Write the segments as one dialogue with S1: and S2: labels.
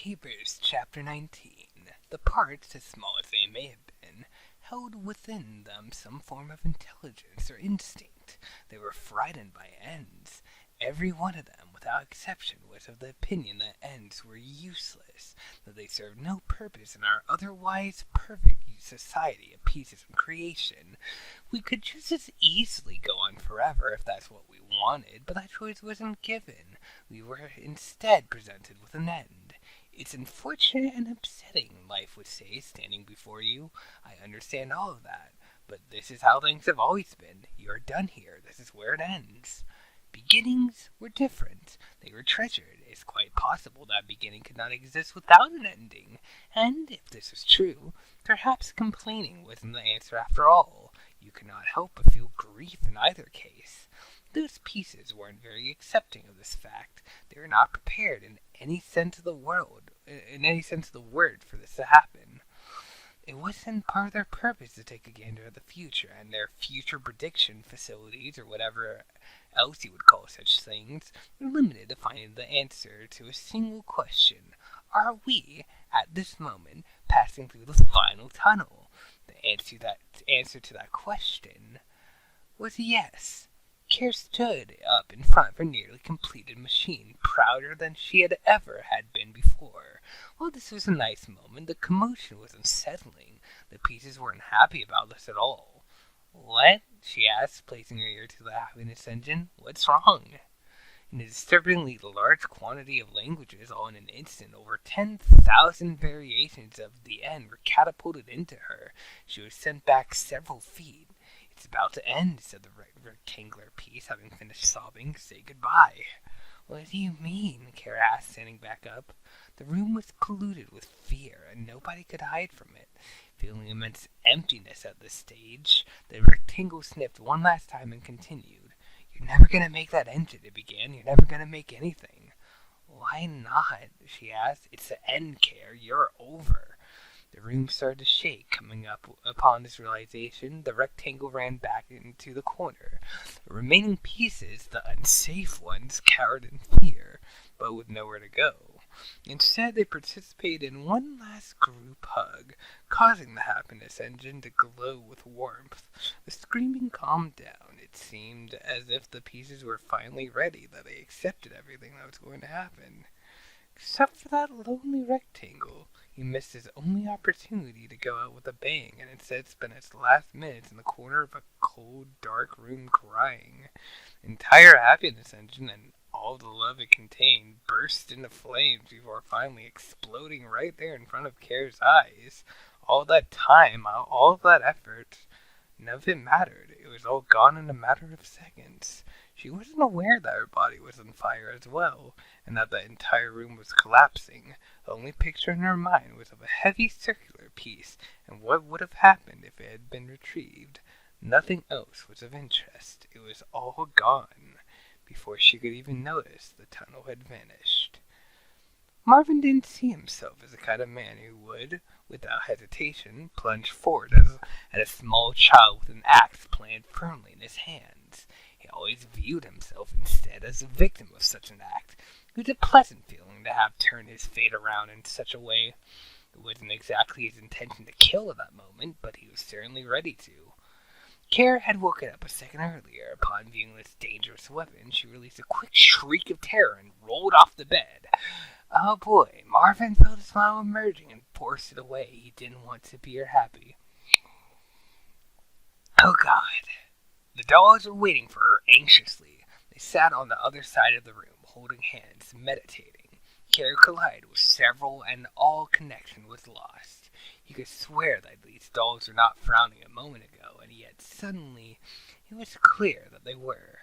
S1: Capers, Chapter 19. The parts, as small as they may have been, held within them some form of intelligence or instinct. They were frightened by ends. Every one of them, without exception, was of the opinion that ends were useless, that they served no purpose in our otherwise perfect society of pieces and creation. We could just as easily go on forever if that's what we wanted, but that choice wasn't given. We were instead presented with an end. It's unfortunate and upsetting, life would say, standing before you. I understand all of that, but this is how things have always been. You're done here. This is where it ends. Beginnings were different. They were treasured. It's quite possible that beginning could not exist without an ending. And, if this is true, perhaps complaining wasn't the answer after all. You could not help but feel grief in either case. Those pieces weren't very accepting of this fact. They were not prepared in any sense of the word for this to happen. It wasn't part of their purpose to take a gander at the future, and their future prediction facilities, or whatever else you would call such things, were limited to finding the answer to a single question. Are we, at this moment, passing through the final tunnel? The answer to that question was yes. Care stood up in front of her nearly completed machine, prouder than she had ever been before. While this was a nice moment, the commotion was unsettling. The pieces weren't happy about this at all. "What?" she asked, placing her ear to the happiness engine. "What's wrong?" In a disturbingly large quantity of languages, all in an instant, over 10,000 variations of the end were catapulted into her. She was sent back several feet. "It's about to end," said the rectangular piece, having finished sobbing. "Say goodbye." "What do you mean?" Kara asked, standing back up. The room was polluted with fear, and nobody could hide from it. Feeling immense emptiness at this stage, the rectangle sniffed one last time and continued. "You're never going to make that engine," it began. "You're never going to make anything." "Why not?" she asked. "It's the end, Care. You're over." The room started to shake. Coming up upon this realization, the rectangle ran back into the corner. The remaining pieces, the unsafe ones, cowered in fear, but with nowhere to go. Instead, they participated in one last group hug, causing the happiness engine to glow with warmth. The screaming calmed down. It seemed as if the pieces were finally ready, that they accepted everything that was going to happen. Except for that lonely rectangle. He missed his only opportunity to go out with a bang, and instead spent its last minutes in the corner of a cold, dark room crying. The entire happiness engine and all the love it contained burst into flames before finally exploding right there in front of Care's eyes. All that time, all of that effort, none of it mattered. It was all gone in a matter of seconds. She wasn't aware that her body was on fire as well, and that the entire room was collapsing. The only picture in her mind was of a heavy circular piece, and what would have happened if it had been retrieved. Nothing else was of interest. It was all gone. Before she could even notice, the tunnel had vanished. Marvin didn't see himself as the kind of man who would, without hesitation, plunge forward at a small child with an axe planted firmly in his hands. He always viewed himself instead as a victim of such an act. It was a pleasant feeling to have turned his fate around in such a way. It wasn't exactly his intention to kill at that moment, but he was certainly ready to. Kara had woken up a second earlier. Upon viewing this dangerous weapon, she released a quick shriek of terror and rolled off the bed. Oh boy, Marvin felt a smile emerging and forced it away. He didn't want to appear happy. Oh God. The dolls were waiting for her anxiously. They sat on the other side of the room, holding hands, meditating. Kara collided with several, and all connection was lost. He could swear that these dolls were not frowning a moment ago, and yet suddenly it was clear that they were.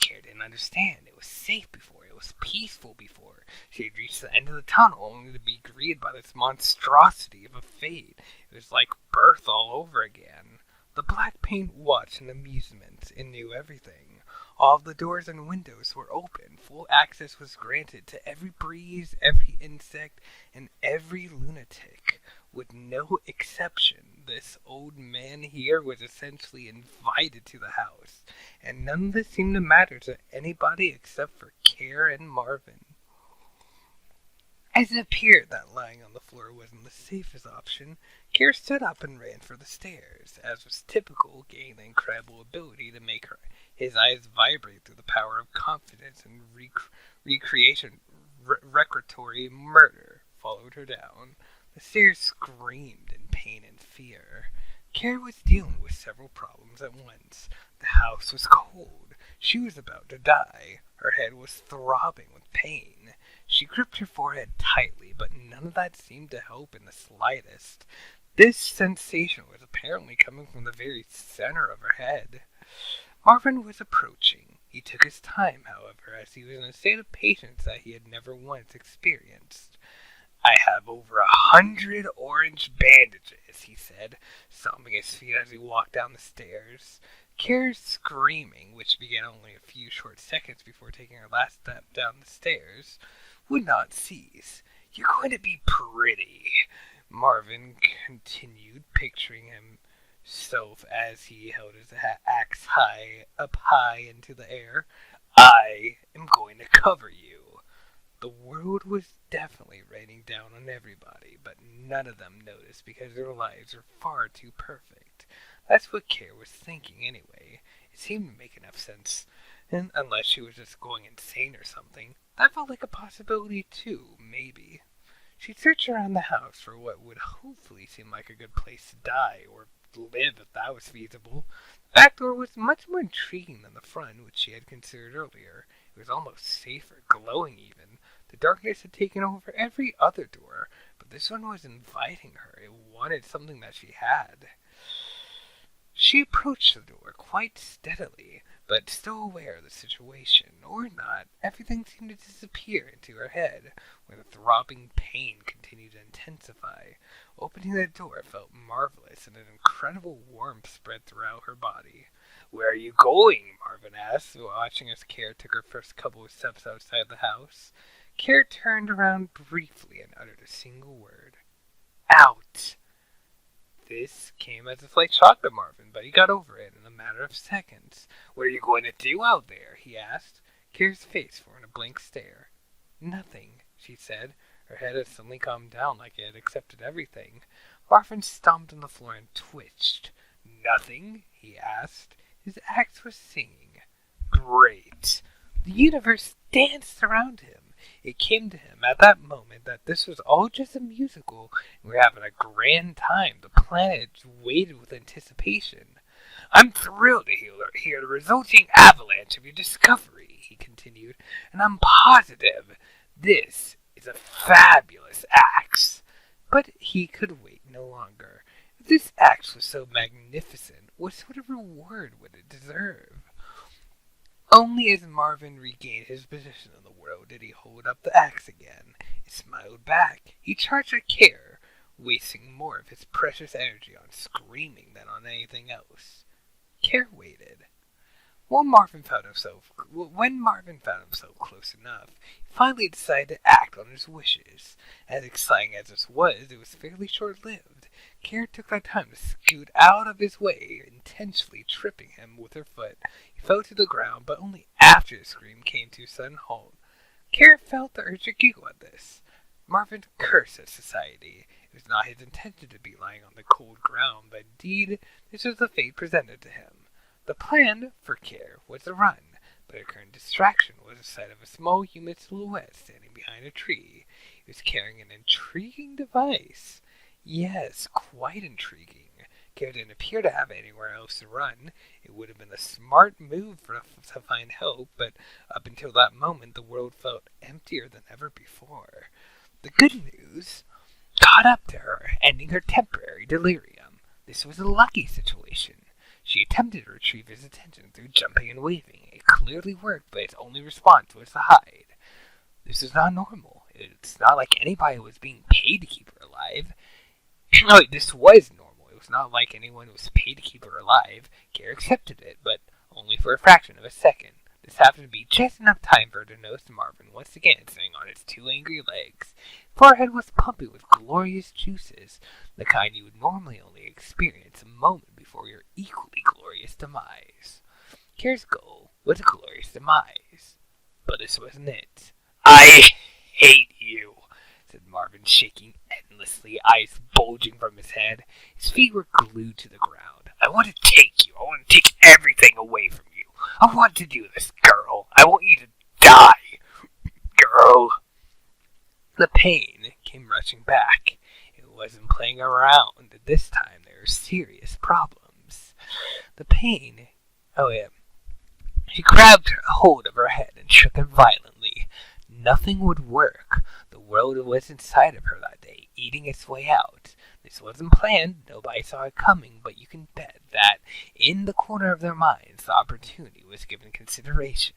S1: Kara didn't understand. It was safe before. It was peaceful before. She had reached the end of the tunnel, only to be greeted by this monstrosity of a fate. It was like birth all over again. The black paint watched in amusement. It knew everything. All the doors and windows were open. Full access was granted to every breeze, every insect, and every lunatic. With no exception, this old man here was essentially invited to the house, and none of this seemed to matter to anybody except for Care and Marvin. As it appeared that lying on the floor wasn't the safest option, Kier stood up and ran for the stairs. As was typical, gaining the incredible ability to make his eyes vibrate through the power of confidence and recreatory murder, followed her down. The stairs screamed in pain and fear. Kier was dealing with several problems at once. The house was cold. She was about to die. Her head was throbbing with pain. She gripped her forehead tightly, but none of that seemed to help in the slightest. This sensation was apparently coming from the very center of her head. Marvin was approaching. He took his time, however, as he was in a state of patience that he had never once experienced. "I have over 100 orange bandages," he said, stomping his feet as he walked down the stairs. Kira's screaming, which began only a few short seconds before taking her last step down the stairs, would not cease. "You're going to be pretty," Marvin continued, picturing himself as he held his axe up high into the air. "I am going to cover you." The world was definitely raining down on everybody, but none of them noticed because their lives were far too perfect. That's what Kara was thinking anyway. It seemed to make enough sense. And unless she was just going insane or something, that felt like a possibility too, maybe. She searched around the house for what would hopefully seem like a good place to die, or live if that was feasible. The back door was much more intriguing than the front, which she had considered earlier. It was almost safer, glowing even. The darkness had taken over every other door, but this one was inviting her. It wanted something that she had. She approached the door quite steadily, but still aware of the situation, or not. Everything seemed to disappear into her head, where the throbbing pain continued to intensify. Opening the door felt marvelous, and an incredible warmth spread throughout her body. "Where are you going?" Marvin asked, watching as Kara took her first couple of steps outside the house. Kara turned around briefly and uttered a single word. "Out!" This came as a slight shock to Marvin, but he got over it in a matter of seconds. "What are you going to do out there?" he asked. Kira's face formed a blank stare. "Nothing," she said. Her head had suddenly calmed down like it had accepted everything. Marvin stomped on the floor and twitched. "Nothing?" he asked. His axe was singing. "Great!" The universe danced around him. It came to him at that moment that this was all just a musical, and we were having a grand time. The planet waited with anticipation. "I'm thrilled to hear the resulting avalanche of your discovery," he continued, "and I'm positive this is a fabulous axe." But he could wait no longer. If this axe was so magnificent, what sort of reward would it deserve? Only as Marvin regained his position in the world did he hold up the axe again. It smiled back. He charged at Care, wasting more of his precious energy on screaming than on anything else. Care waited. When Marvin found himself close enough, he finally decided to act on his wishes. As exciting as this was, it was fairly short-lived. Care took that time to scoot out of his way, intentionally tripping him with her foot. He fell to the ground, but only after his scream came to a sudden halt. Care felt the urge to giggle at this. Marvin cursed at society. It was not his intention to be lying on the cold ground, but indeed this was the fate presented to him. The plan for Care was to run, but a current distraction was the sight of a small human silhouette standing behind a tree. He was carrying an intriguing device. Yes, quite intriguing. Care didn't appear to have anywhere else to run. It would have been a smart move to find help, but up until that moment the world felt emptier than ever before. The good news caught up to her, ending her temporary delirium. This was a lucky situation. She attempted to retrieve his attention through jumping and waving. It clearly worked, but its only response was to hide. This is not normal. It's not like anybody was being paid to keep her alive. No, this was normal. It was not like anyone was paid to keep her alive. Care accepted it, but only for a fraction of a second. This happened to be just enough time for her to notice Marvin once again sitting on his two angry legs. His forehead was pumping with glorious juices, the kind you would normally only experience a moment before your equally glorious demise. Care's goal was a glorious demise, but this wasn't it. "I hate you," said Marvin, shaking endlessly, eyes bulging from his head. His feet were glued to the ground. I want to take you. I want to take everything away from you. I want to do this, girl. I want you to die, girl. The pain came rushing back. It wasn't playing around. This time there were serious problems. The pain... Oh, yeah. She grabbed hold of her head and shook it violently. Nothing would work. The world was inside of her that day, eating its way out. This wasn't planned. Nobody saw it coming, but you can bet that in the corner of their minds, the opportunity was given consideration.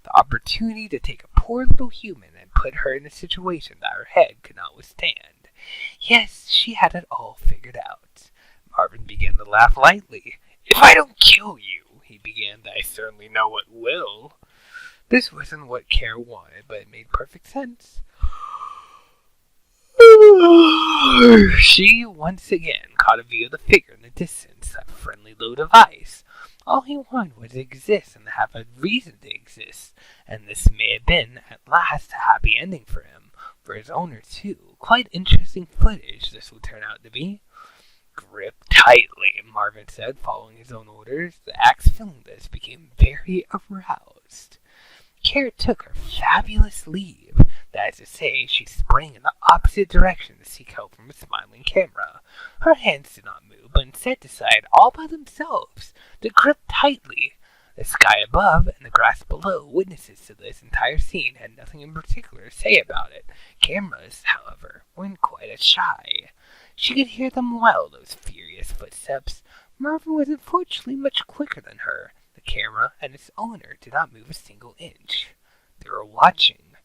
S1: The opportunity to take a poor little human and put her in a situation that her head could not withstand. Yes, she had it all figured out. Marvin began to laugh lightly. If I don't kill you, he began, I certainly know what will. This wasn't what Care wanted, but it made perfect sense. She once again caught a view of the figure in the distance, that friendly little device. All he wanted was to exist and to have a reason to exist, and this may have been, at last, a happy ending for him, for his owner too. Quite interesting footage this will turn out to be. Grip tightly, Marvin said, following his own orders. The axe feeling this became very aroused. Care took her fabulous leave. That is to say, she sprang in the opposite direction to seek help from a smiling camera. Her hands did not move, but instead decided all by themselves to grip tightly. The sky above and the grass below, witnesses to this entire scene, had nothing in particular to say about it. Cameras, however, weren't quite as shy. She could hear them well, those furious footsteps. Marvin was unfortunately much quicker than her. The camera and its owner did not move a single inch. They were watching.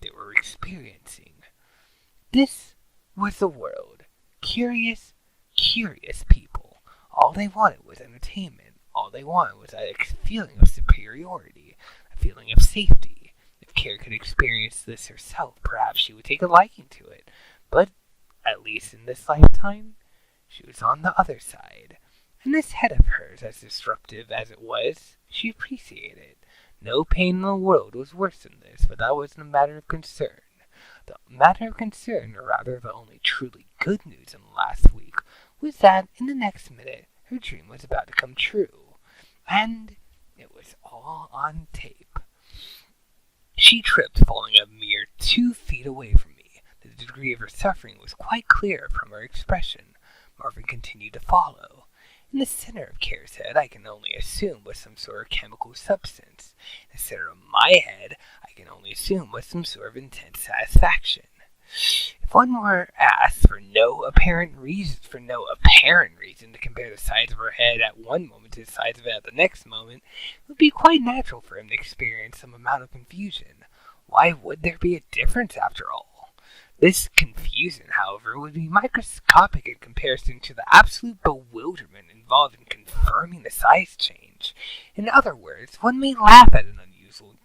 S1: They were experiencing. This was the world. Curious people. All they wanted was entertainment. All they wanted was a feeling of superiority, a feeling of safety. If Care could experience this herself, perhaps she would take a liking to it. But, at least in this lifetime, she was on the other side. And this head of hers, as disruptive as it was, she appreciated it. No pain in the world was worse than this, but that wasn't a matter of concern. The matter of concern, or rather the only truly good news in the last week, was that in the next minute her dream was about to come true. And it was all on tape. She tripped, falling a mere 2 feet away from me. The degree of her suffering was quite clear from her expression. Marvin continued to follow. In the center of Care's head, I can only assume was some sort of chemical substance. In the center of my head, I can only assume was some sort of intense satisfaction. If one were asked for no apparent reason to compare the size of her head at one moment to the size of it at the next moment, it would be quite natural for him to experience some amount of confusion. Why would there be a difference after all? This confusion, however, would be microscopic in comparison to the absolute bewilderment involved in confirming the size change. In other words, one may laugh at an unusual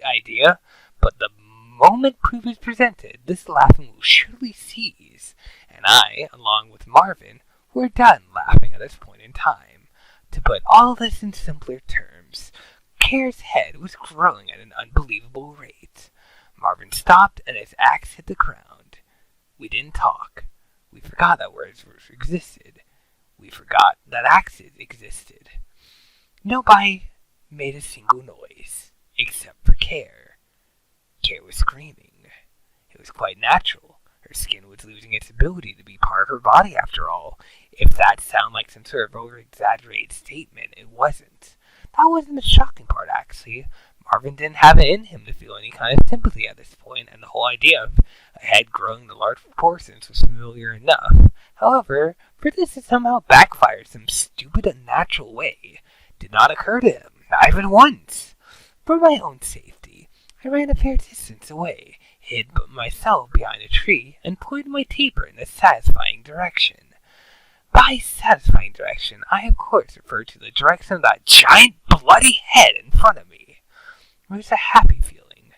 S1: idea, but the moment proof is presented, this laughing will surely cease, and I, along with Marvin, were done laughing at this point in time. To put all this in simpler terms, Care's head was growing at an unbelievable rate. Marvin stopped, and his axe hit the ground. We didn't talk. We forgot that words existed. We forgot that axes existed. Nobody made a single noise, except for Care. Care was screaming. It was quite natural. Her skin was losing its ability to be part of her body after all. If that sounded like some sort of over-exaggerated statement, it wasn't. That wasn't the shocking part, actually. Marvin didn't have it in him to feel any kind of sympathy at this point, and the whole idea of a head growing to large proportions was familiar enough. However, for this to somehow backfire in some stupid, unnatural way did not occur to him, not even once. For my own safety, I ran a fair distance away, hid myself behind a tree, and pointed my taper in a satisfying direction. By satisfying direction, I of course refer to the direction of that giant bloody head in front of me. It was a happy feeling.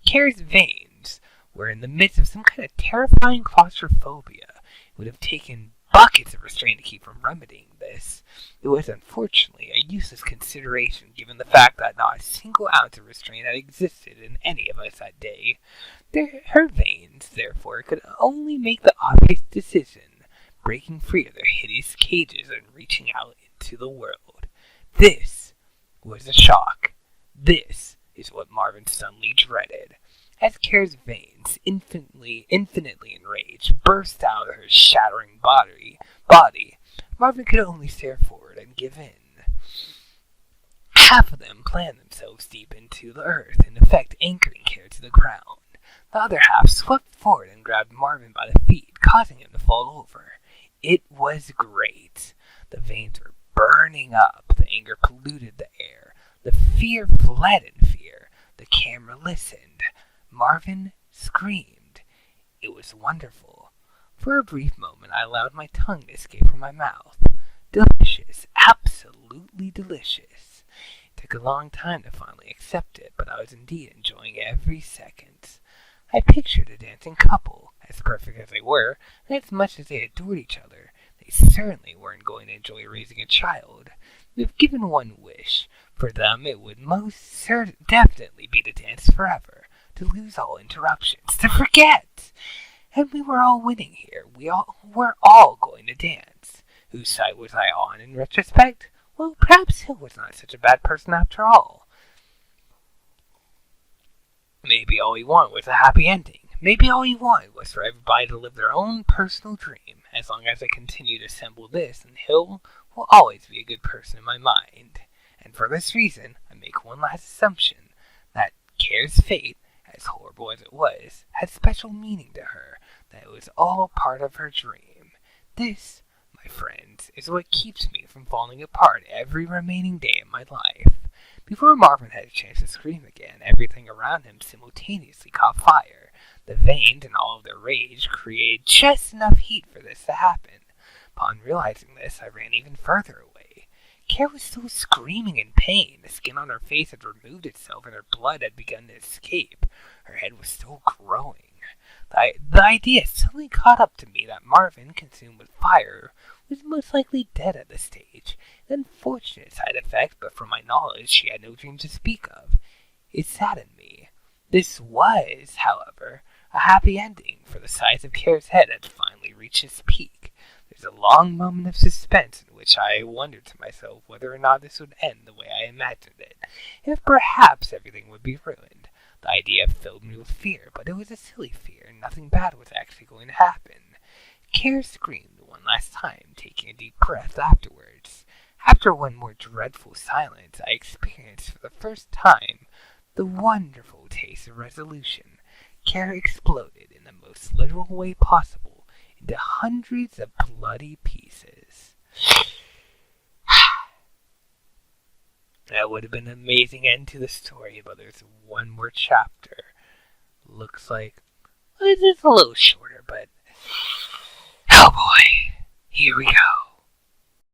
S1: Care's veins were in the midst of some kind of terrifying claustrophobia. It would have taken buckets of restraint to keep from remedying this. this. It was unfortunately a useless consideration given the fact that not a single ounce of restraint had existed in any of us that day. Her veins, therefore, could only make the obvious decision, breaking free of their hideous cages and reaching out into the world. This was a shock. This is what Marvin suddenly dreaded. As Kara's veins, infinitely enraged, burst out of her shattering body, Marvin could only stare forward and give in. Half of them planted themselves deep into the earth, in effect anchoring Kara to the ground. The other half swept forward and grabbed Marvin by the feet, causing him to fall over. It was great. The veins were burning up. The anger polluted the air. The fear fled in fear. The camera listened. Marvin screamed. It was wonderful. For a brief moment, I allowed my tongue to escape from my mouth. Delicious. Absolutely delicious. It took a long time to finally accept it, but I was indeed enjoying every second. I pictured a dancing couple, as perfect as they were, and as much as they adored each other. They certainly weren't going to enjoy raising a child. If given one wish, for them it would most definitely be to dance forever, to lose all interruptions, to forget. And we were all winning here. We're all going to dance. Whose side was I on in retrospect? Well, perhaps Hill was not such a bad person after all. Maybe all he wanted was a happy ending. Maybe all he wanted was for everybody to live their own personal dream. As long as I continue to assemble this, and Hill will always be a good person in my mind. And for this reason, I make one last assumption, that Kara's fate, as horrible as it was, had special meaning to her, that it was all part of her dream. This, my friends, is what keeps me from falling apart every remaining day of my life. Before Marvin had a chance to scream again, everything around him simultaneously caught fire. The veins and all of their rage created just enough heat for this to happen. Upon realizing this, I ran even further away. Kara was still screaming in pain. The skin on her face had removed itself and her blood had begun to escape. Her head was still growing. The idea suddenly caught up to me that Marvin, consumed with fire, was most likely dead at this stage. An unfortunate side effect, but from my knowledge she had no dream to speak of. It saddened me. This was, however, a happy ending, for the size of Kara's head had finally reached its peak. There was a long moment of suspense in which I wondered to myself whether or not this would end the way I imagined it, and if perhaps everything would be ruined. The idea filled me with fear, but it was a silly fear, and nothing bad was actually going to happen. Kara screamed one last time, taking a deep breath afterwards. After one more dreadful silence, I experienced for the first time the wonderful taste of resolution. Kara exploded in the most literal way possible into hundreds of bloody pieces. That would have been an amazing end to the story, but there's one more chapter. Looks like it's a little shorter, but oh boy, here we go.